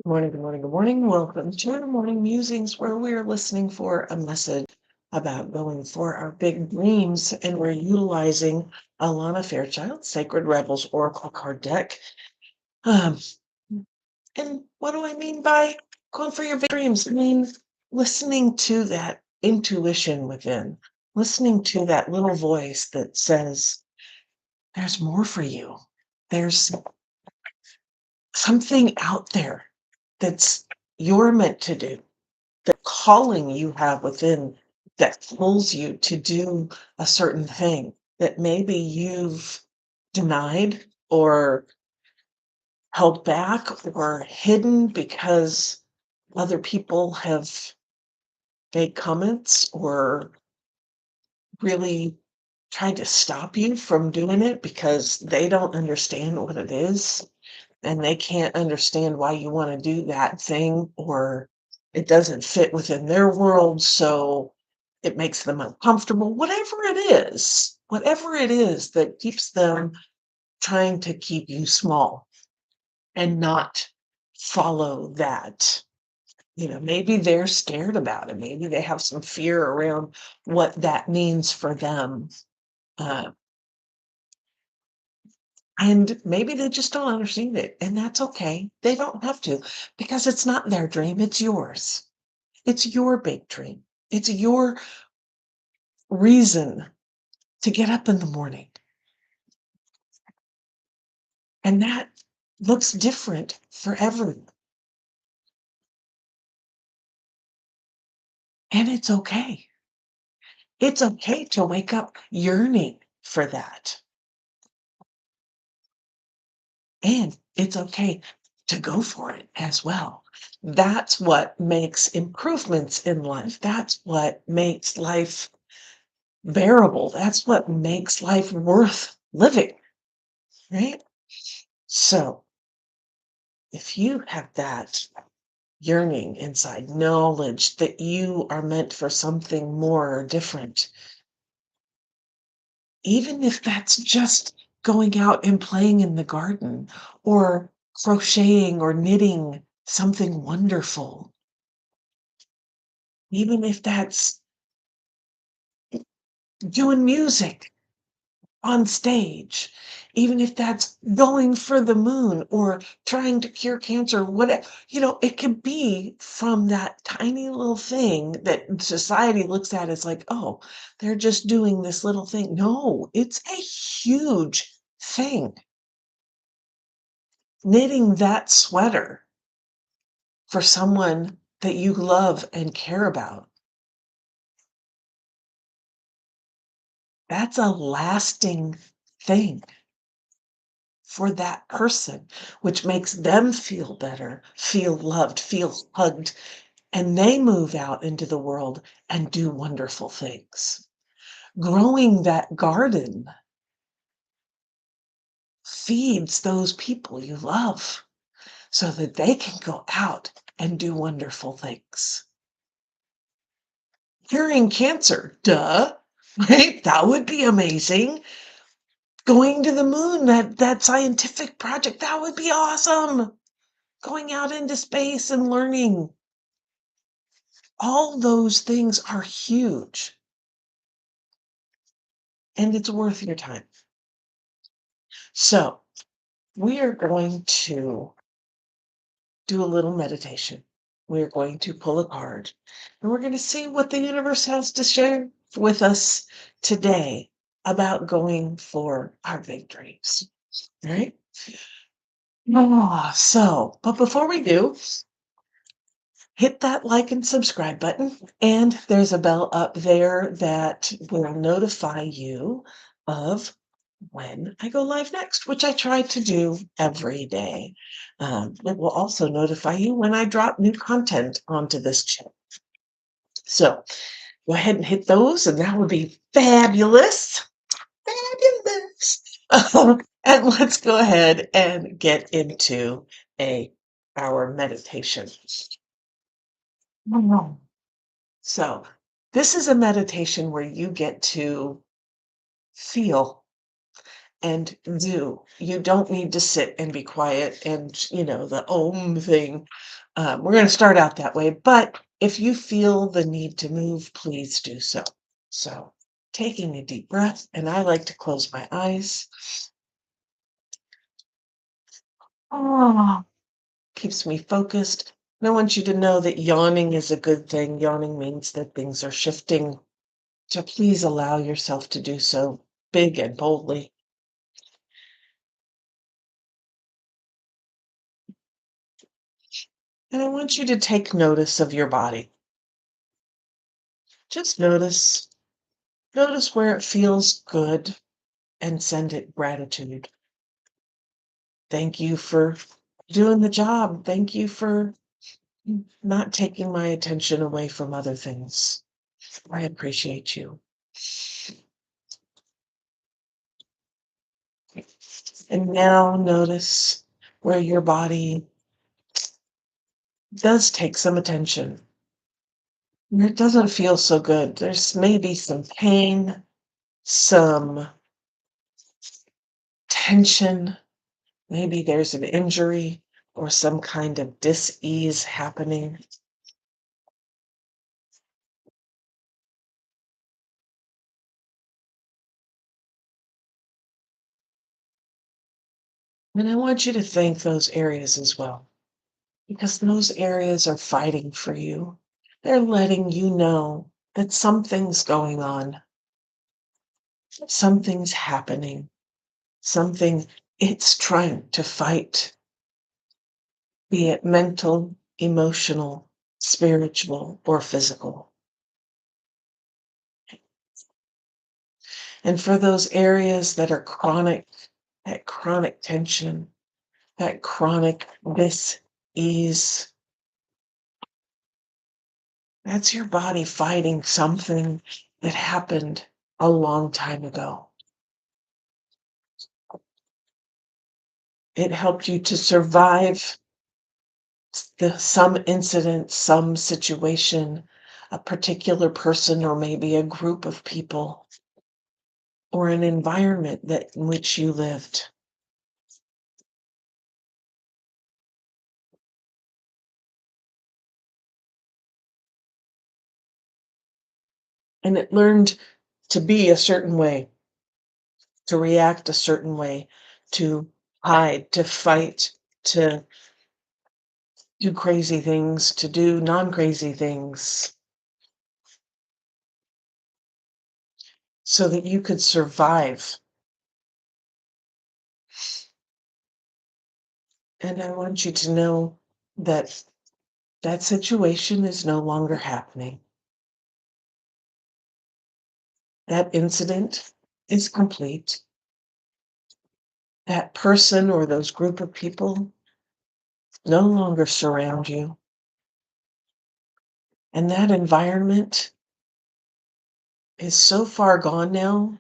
Good morning, good morning, good morning. Welcome to the Morning Musings, where we're listening for a message about going for our big dreams. And we're utilizing Alana Fairchild, Sacred Rebels Oracle card deck. Um, and what do I mean by going for your big dreams? I mean, listening to that intuition within, listening to that little voice that says, there's more for you. There's something out there that's you're meant to do. The calling you have within that pulls you to do a certain thing that maybe you've denied or held back or hidden because other people have made comments or really tried to stop you from doing it because they don't understand what it is and they can't understand why you want to do that thing, or it doesn't fit within their world, so it makes them uncomfortable. Whatever it is that keeps them trying to keep you small and not follow that. Maybe they're scared about it. Maybe they have some fear around what that means for them. Uh, And maybe they just don't understand it, and that's okay. They don't have to, because it's not their dream, it's yours. It's your big dream. It's your reason to get up in the morning. And that looks different for everyone. And it's okay. It's okay to wake up yearning for that. And it's okay to go for it as well. That's what makes improvements in life. That's what makes life bearable. That's what makes life worth living, right? So if you have that yearning inside, knowledge that you are meant for something more or different, even if that's just going out and playing in the garden or crocheting or knitting something wonderful, even if that's doing music on stage, even if that's going for the moon or trying to cure cancer, whatever, it can be from that tiny little thing that society looks at as like, oh, they're just doing this little thing. No, it's a huge thing. Knitting that sweater for someone that you love and care about, that's a lasting thing for that person, which makes them feel better, feel loved, feel hugged, and they move out into the world and do wonderful things. Growing that garden feeds those people you love so that they can go out and do wonderful things. Curing cancer, duh, right? That would be amazing. Going to the moon, that scientific project, that would be awesome. Going out into space and learning. All those things are huge, and it's worth your time. So we are going to do a little meditation. We're going to pull a card, and we're going to see what the universe has to share with us today about going for our big dreams. All right? But before we do, hit that like and subscribe button. And there's a bell up there that will notify you of when I go live next, which I try to do every day. It will also notify you when I drop new content onto this channel. So go ahead and hit those, and that would be fabulous. Fabulous. And let's go ahead and get into our meditation. So this is a meditation where you get to feel and do. You don't need to sit and be quiet and, the om thing. We're going to start out that way. But if you feel the need to move, please do so. So, taking a deep breath, and I like to close my eyes. Oh, keeps me focused. And I want you to know that yawning is a good thing. Yawning means that things are shifting. So please allow yourself to do so big and boldly. And I want you to take notice of your body. Just notice. Notice where it feels good and send it gratitude. Thank you for doing the job. Thank you for not taking my attention away from other things. I appreciate you. And now notice where your body does take some attention. Where it doesn't feel so good. There's maybe some pain, some tension. Maybe there's an injury or some kind of dis-ease happening. And I want you to thank those areas as well, because those areas are fighting for you. They're letting you know that something's going on, something's happening, something it's trying to fight, be it mental, emotional, spiritual, or physical. And for those areas that are chronic, that chronic tension, that chronic dis-ease, that's your body fighting something that happened a long time ago. It helped you to survive some incident, some situation, a particular person, or maybe a group of people, or an environment in which you lived. And it learned to be a certain way, to react a certain way, to hide, to fight, to do crazy things, to do non-crazy things, so that you could survive. And I want you to know that that situation is no longer happening. That incident is complete. That person or those group of people no longer surround you. And that environment is so far gone now,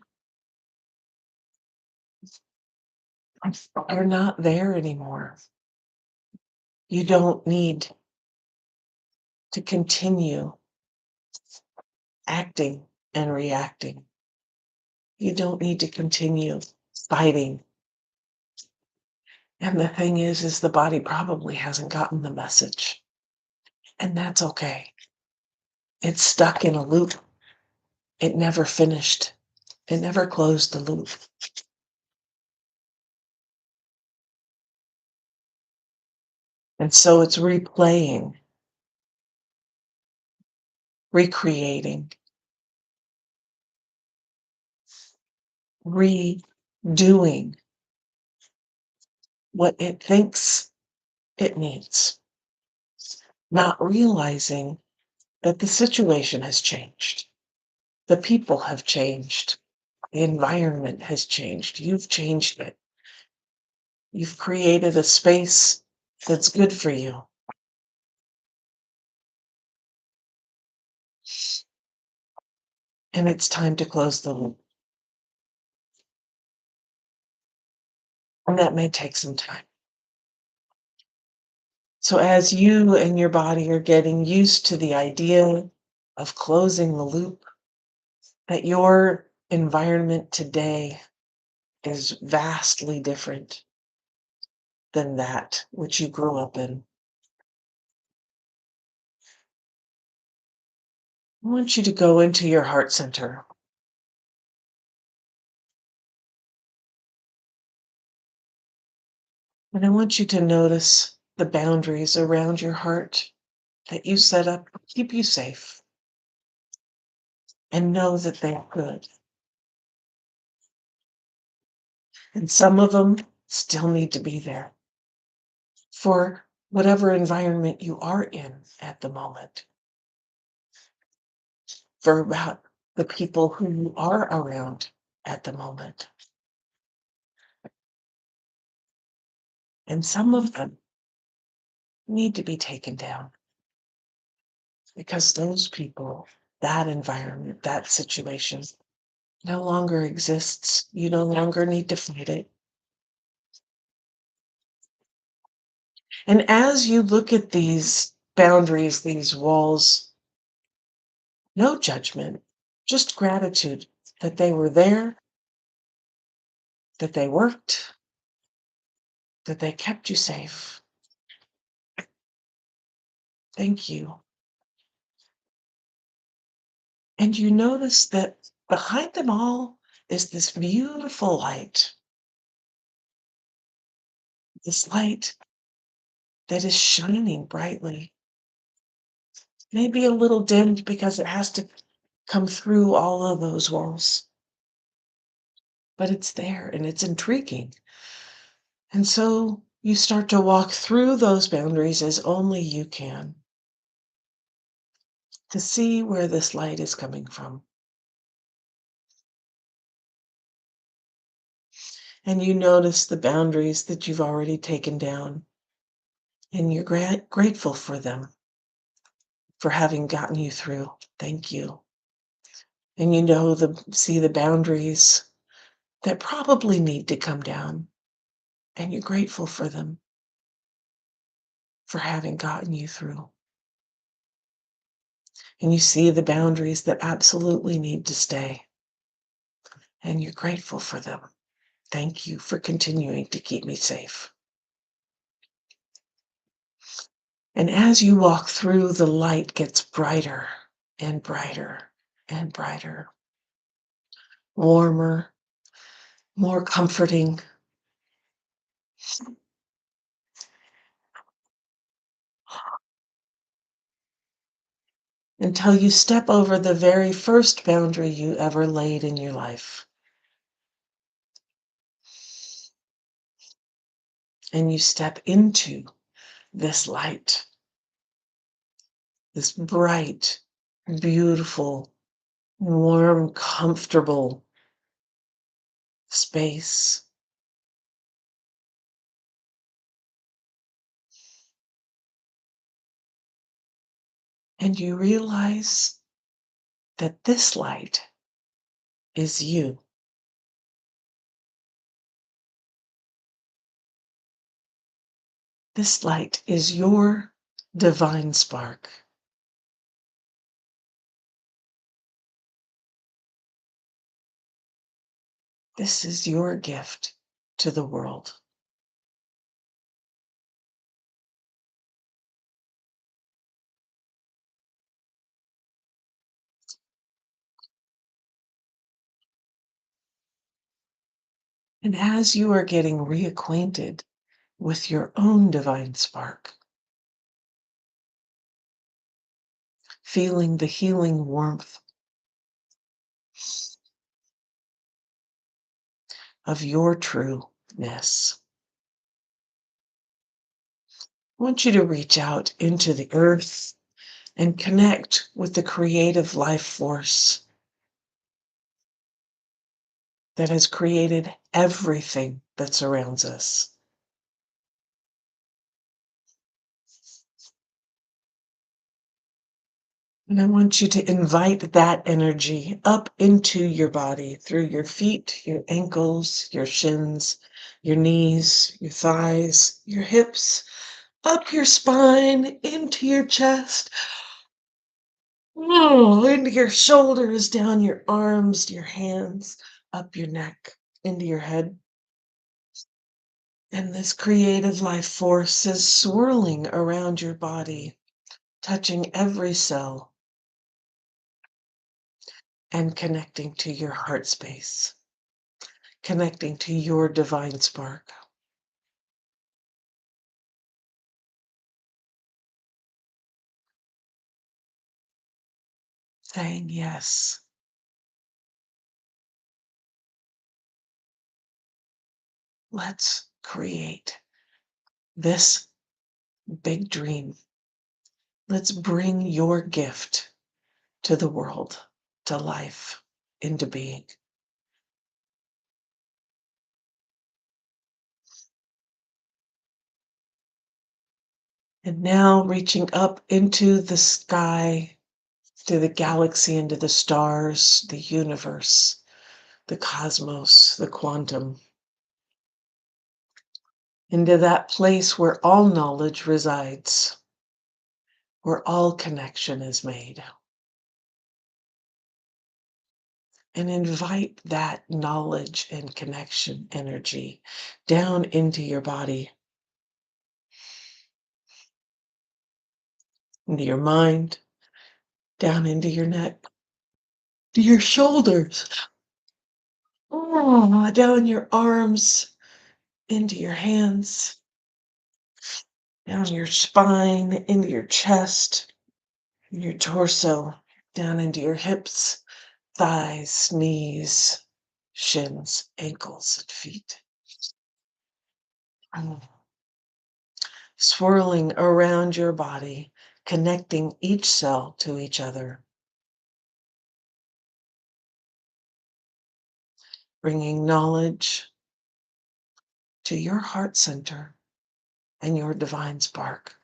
you're not there anymore. You don't need to continue acting and reacting. You don't need to continue fighting. And the thing is the body probably hasn't gotten the message. And that's okay. It's stuck in a loop. It never finished. It never closed the loop. And so it's replaying, recreating, redoing what it thinks it needs, not realizing that the situation has changed. The people have changed. The environment has changed. You've changed it. You've created a space that's good for you. And it's time to close the loop. And that may take some time. So as you and your body are getting used to the idea of closing the loop, that your environment today is vastly different than that which you grew up in. I want you to go into your heart center. And I want you to notice the boundaries around your heart that you set up to keep you safe, and know that they're good. And some of them still need to be there for whatever environment you are in at the moment, for about the people who you are around at the moment. And some of them need to be taken down because those people, that environment, that situation no longer exists. You no longer need to fight it. And as you look at these boundaries, these walls, no judgment, just gratitude that they were there, that they worked, that they kept you safe. Thank you. And you notice that behind them all is this beautiful light, this light that is shining brightly, maybe a little dimmed because it has to come through all of those walls, but it's there and it's intriguing. And so you start to walk through those boundaries as only you can to see where this light is coming from. And you notice the boundaries that you've already taken down, and you're grateful for them, for having gotten you through. Thank you. And you know see the boundaries that probably need to come down, and you're grateful for them, for having gotten you through. And you see the boundaries that absolutely need to stay, and you're grateful for them. Thank you for continuing to keep me safe. And as you walk through, the light gets brighter and brighter and brighter, warmer, more comforting. Until you step over the very first boundary you ever laid in your life. And you step into this light, this bright, beautiful, warm, comfortable space. And you realize that this light is you. This light is your divine spark. This is your gift to the world. And as you are getting reacquainted with your own divine spark, feeling the healing warmth of your trueness, I want you to reach out into the earth and connect with the creative life force that has created everything that surrounds us. And I want you to invite that energy up into your body through your feet, your ankles, your shins, your knees, your thighs, your hips, up your spine, into your chest, into your shoulders, down your arms, your hands, up your neck. into your head. And this creative life force is swirling around your body, touching every cell and connecting to your heart space, connecting to your divine spark. Saying yes. Let's create this big dream. Let's bring your gift to the world, to life, into being. And now reaching up into the sky, to the galaxy, into the stars, the universe, the cosmos, the quantum, into that place where all knowledge resides, where all connection is made. And invite that knowledge and connection energy down into your body, into your mind, down into your neck, to your shoulders, down your arms, into your hands, down your spine, into your chest, your torso, down into your hips, thighs, knees, shins, ankles, and feet. Swirling around your body, connecting each cell to each other, bringing knowledge to your heart center and your divine spark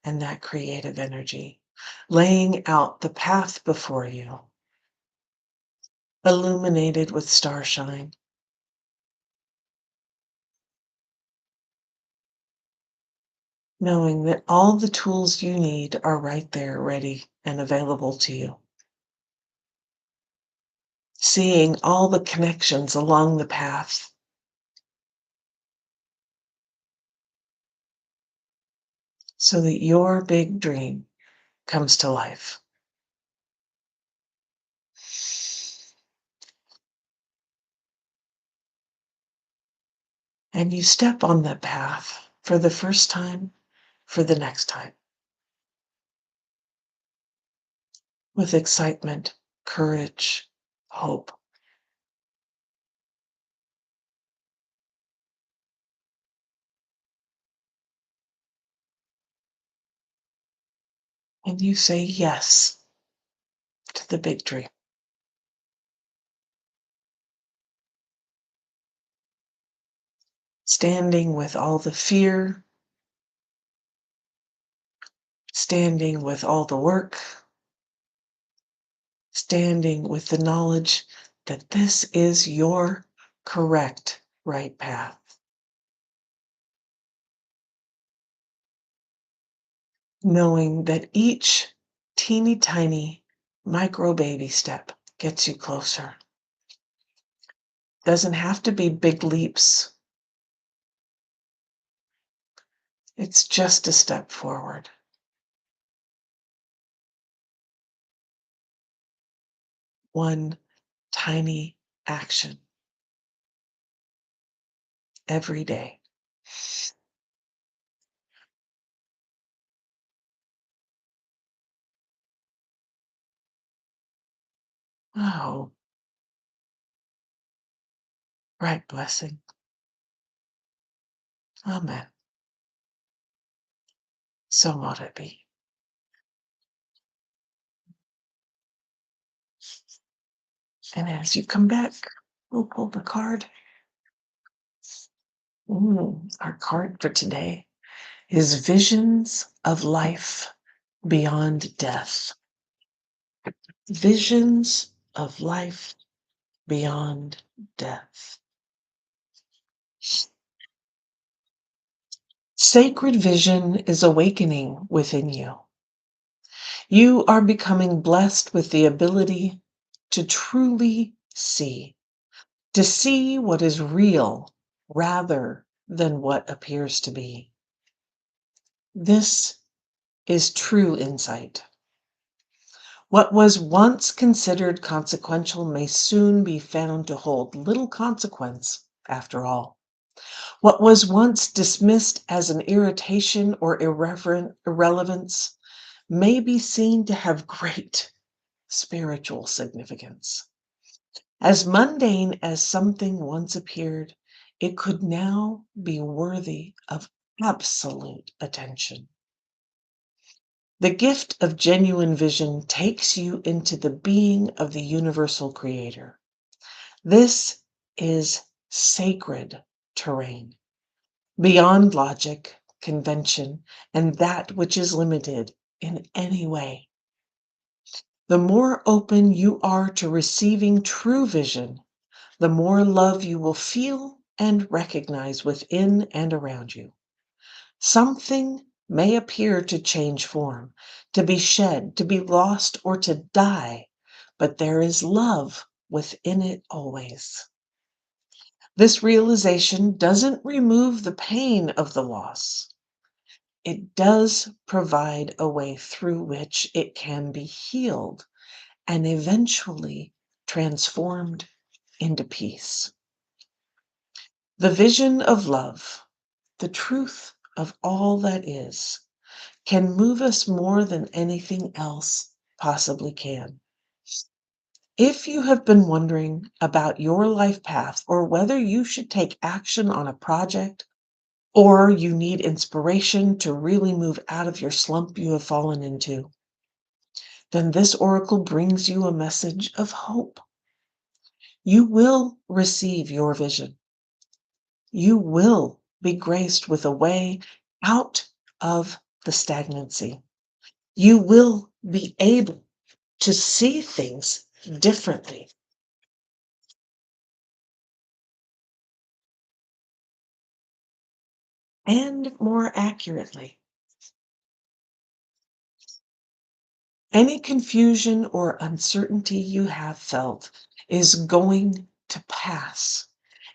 and that creative energy, laying out the path before you, illuminated with starshine. Knowing that all the tools you need are right there, ready and available to you. Seeing all the connections along the path. So that your big dream comes to life. And you step on that path for the first time, for the next time. With excitement, courage, hope. And you say yes to the big dream. Standing with all the fear, standing with all the work, standing with the knowledge that this is your correct right path. Knowing that each teeny tiny micro baby step gets you closer. Doesn't have to be big leaps. It's just a step forward. One tiny action every day. Oh, right blessing. Amen. So mote it be. And as you come back, we'll pull the card. Our card for today is Visions of Life Beyond Death. Visions of life beyond death. Sacred vision is awakening within you. You are becoming blessed with the ability to truly see, to see what is real rather than what appears to be. This is true insight. What was once considered consequential may soon be found to hold little consequence after all. What was once dismissed as an irritation or irrelevance may be seen to have great spiritual significance. As mundane as something once appeared, it could now be worthy of absolute attention. The gift of genuine vision takes you into the being of the universal creator. This is sacred terrain, beyond logic, convention, and that which is limited in any way. The more open you are to receiving true vision, the more love you will feel and recognize within and around you. Something may appear to change form, to be shed, to be lost, or to die, but there is love within it always. This realization doesn't remove the pain of the loss. It does provide a way through which it can be healed and eventually transformed into peace. The vision of love, the truth of all that is, can move us more than anything else possibly can. If you have been wondering about your life path or whether you should take action on a project, or you need inspiration to really move out of your slump you have fallen into, then this oracle brings you a message of hope. You will receive your vision. You will be graced with a way out of the stagnancy. You will be able to see things differently. And more accurately. Any confusion or uncertainty you have felt is going to pass,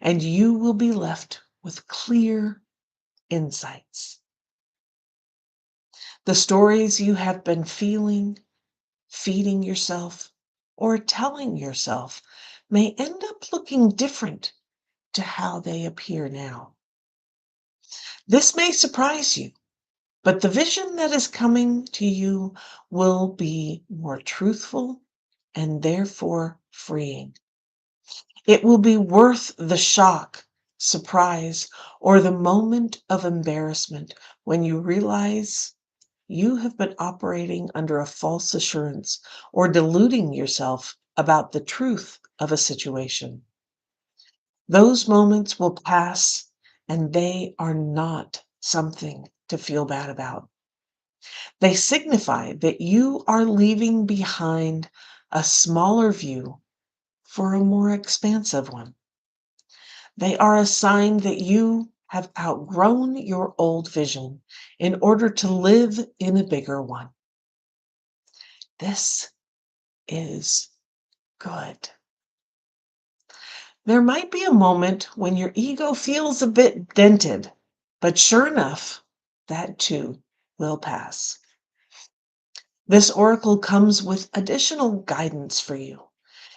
and you will be left with clear insights. The stories you have been feeding yourself, or telling yourself may end up looking different to how they appear now. This may surprise you, but the vision that is coming to you will be more truthful and therefore freeing. It will be worth the shock, surprise, or the moment of embarrassment when you realize you have been operating under a false assurance or deluding yourself about the truth of a situation. Those moments will pass, and they are not something to feel bad about. They signify that you are leaving behind a smaller view for a more expansive one. They are a sign that you have outgrown your old vision in order to live in a bigger one. This is good. There might be a moment when your ego feels a bit dented, but sure enough, that too will pass. This oracle comes with additional guidance for you.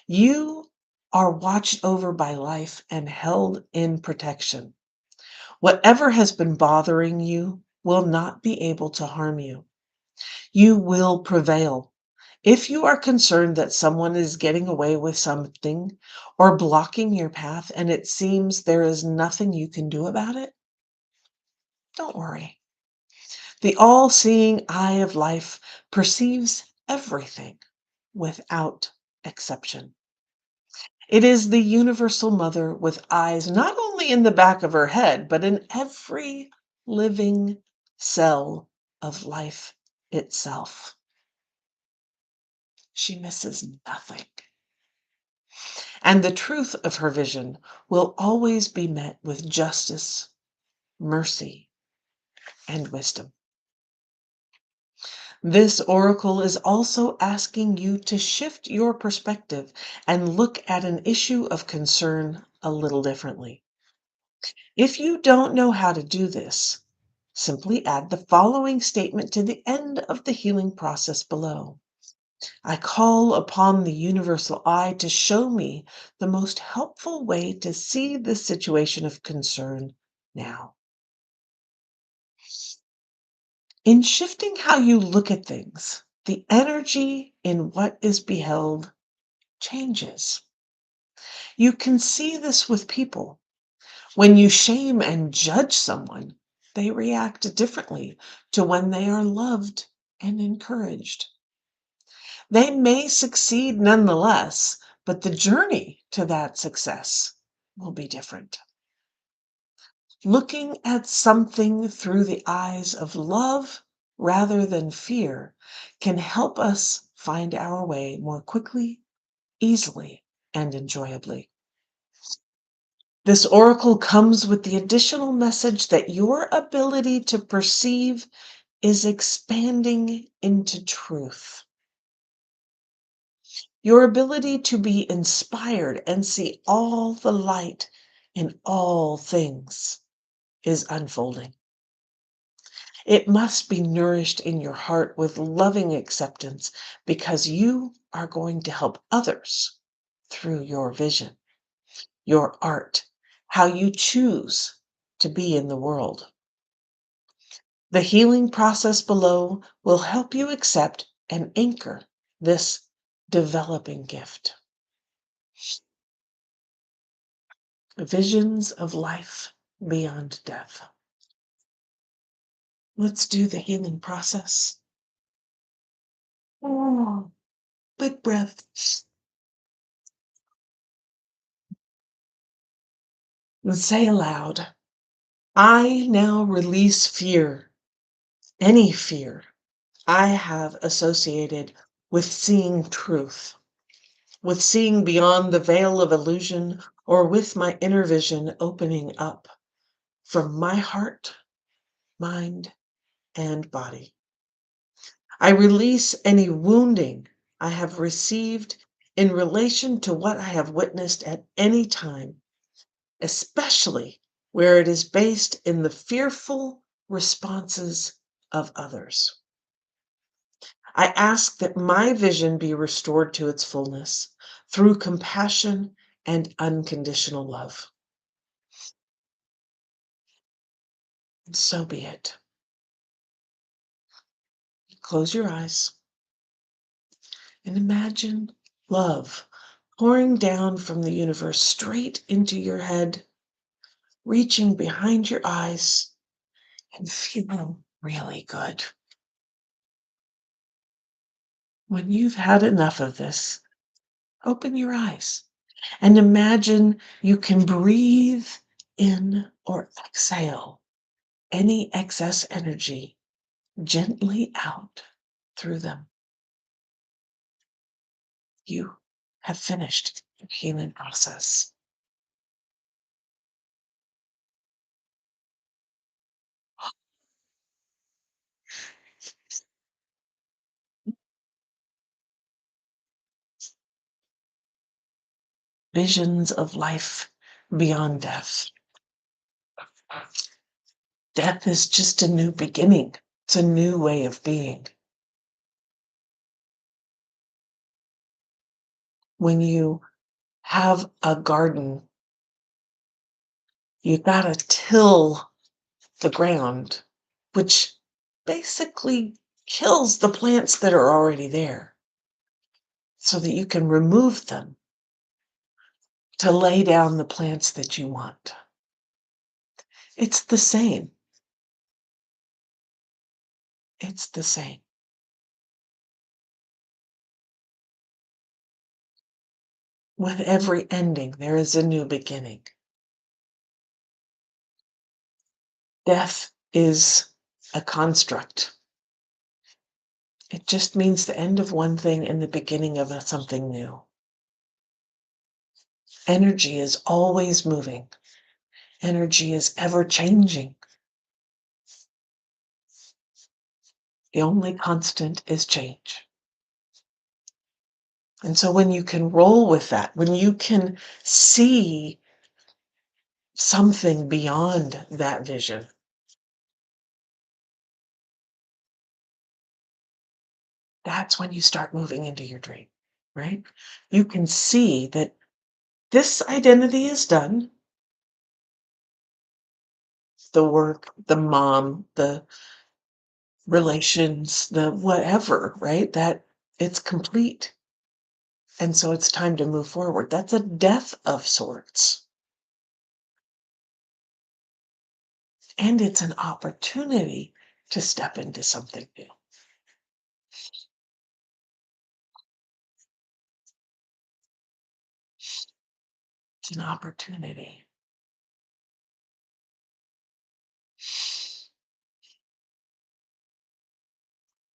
You are watched over by life and held in protection. Whatever has been bothering you will not be able to harm you. You will prevail. If you are concerned that someone is getting away with something or blocking your path and it seems there is nothing you can do about it, don't worry. The all-seeing eye of life perceives everything without exception. It is the universal mother with eyes not only in the back of her head, but in every living cell of life itself. She misses nothing. And the truth of her vision will always be met with justice, mercy, and wisdom. This oracle is also asking you to shift your perspective and look at an issue of concern a little differently. If you don't know how to do this, simply add the following statement to the end of the healing process below. I call upon the universal eye to show me the most helpful way to see this situation of concern now. In shifting how you look at things, the energy in what is beheld changes. You can see this with people. When you shame and judge someone, they react differently to when they are loved and encouraged. They may succeed nonetheless, but the journey to that success will be different. Looking at something through the eyes of love rather than fear can help us find our way more quickly, easily, and enjoyably. This oracle comes with the additional message that your ability to perceive is expanding into truth. Your ability to be inspired and see all the light in all things is unfolding. It must be nourished in your heart with loving acceptance because you are going to help others through your vision, your art, how you choose to be in the world. The healing process below will help you accept and anchor this developing gift. Visions of life beyond death. Let's do the healing process. Oh, big breath. And say aloud, I now release fear, any fear I have associated with seeing truth, with seeing beyond the veil of illusion, or with my inner vision opening up from my heart, mind, and body. I release any wounding I have received in relation to what I have witnessed at any time, especially where it is based in the fearful responses of others. I ask that my vision be restored to its fullness through compassion and unconditional love. And so be it. Close your eyes and imagine love pouring down from the universe straight into your head, reaching behind your eyes and feeling really good. When you've had enough of this, open your eyes and imagine you can breathe in or exhale any excess energy gently out through them. You have finished your healing process. Visions of life beyond death. Death is just a new beginning. It's a new way of being. When you have a garden, you gotta till the ground, which basically kills the plants that are already there so that you can remove them to lay down the plants that you want. It's the same. It's the same. With every ending, there is a new beginning. Death is a construct. It just means the end of one thing and the beginning of something new. Energy is always moving. Energy is ever changing. The only constant is change. And so when you can roll with that, when you can see something beyond that vision, that's when you start moving into your dream, right? You can see that this identity is done. The work, the mom, the relations, the whatever, right? That it's complete. And so it's time to move forward. That's a death of sorts. And it's an opportunity to step into something new. It's an opportunity.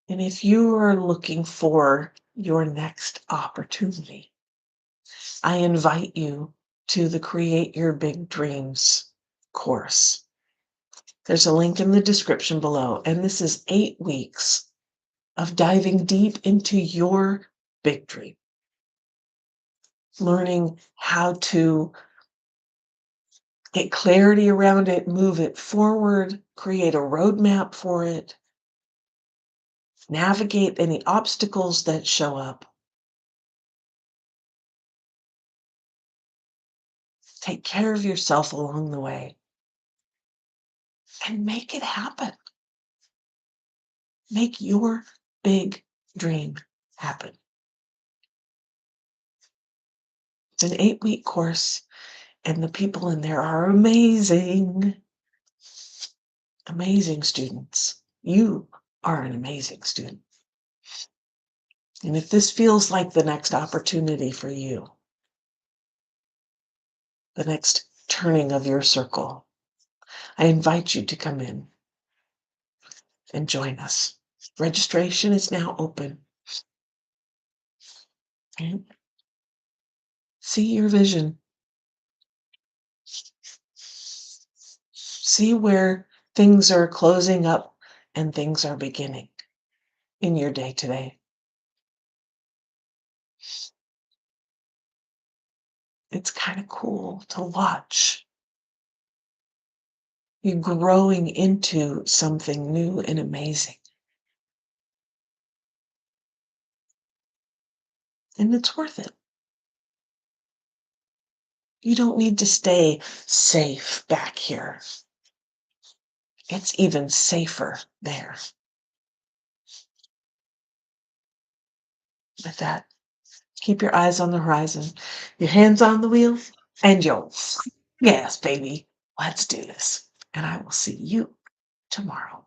And if you are looking for your next opportunity, I invite you to the Create Your Big Dreams course. There's a link in the description below, and this is 8 weeks of diving deep into your big dream, learning how to get clarity around it, move it forward, create a roadmap for it, navigate any obstacles that show up, take care of yourself along the way, and make it happen. Make your big dream happen. It's an 8-week course, and the people in there are amazing, amazing students. You are an amazing student. And if this feels like the next opportunity for you, the next turning of your circle, I invite you to come in and join us. Registration is now open. Okay? See your vision. See where things are closing up and things are beginning in your day today. It's kind of cool to watch you growing into something new and amazing. And it's worth it. You don't need to stay safe back here. It's even safer there. With that, keep your eyes on the horizon, your hands on the wheel, and your yes, baby. Let's do this. And I will see you tomorrow.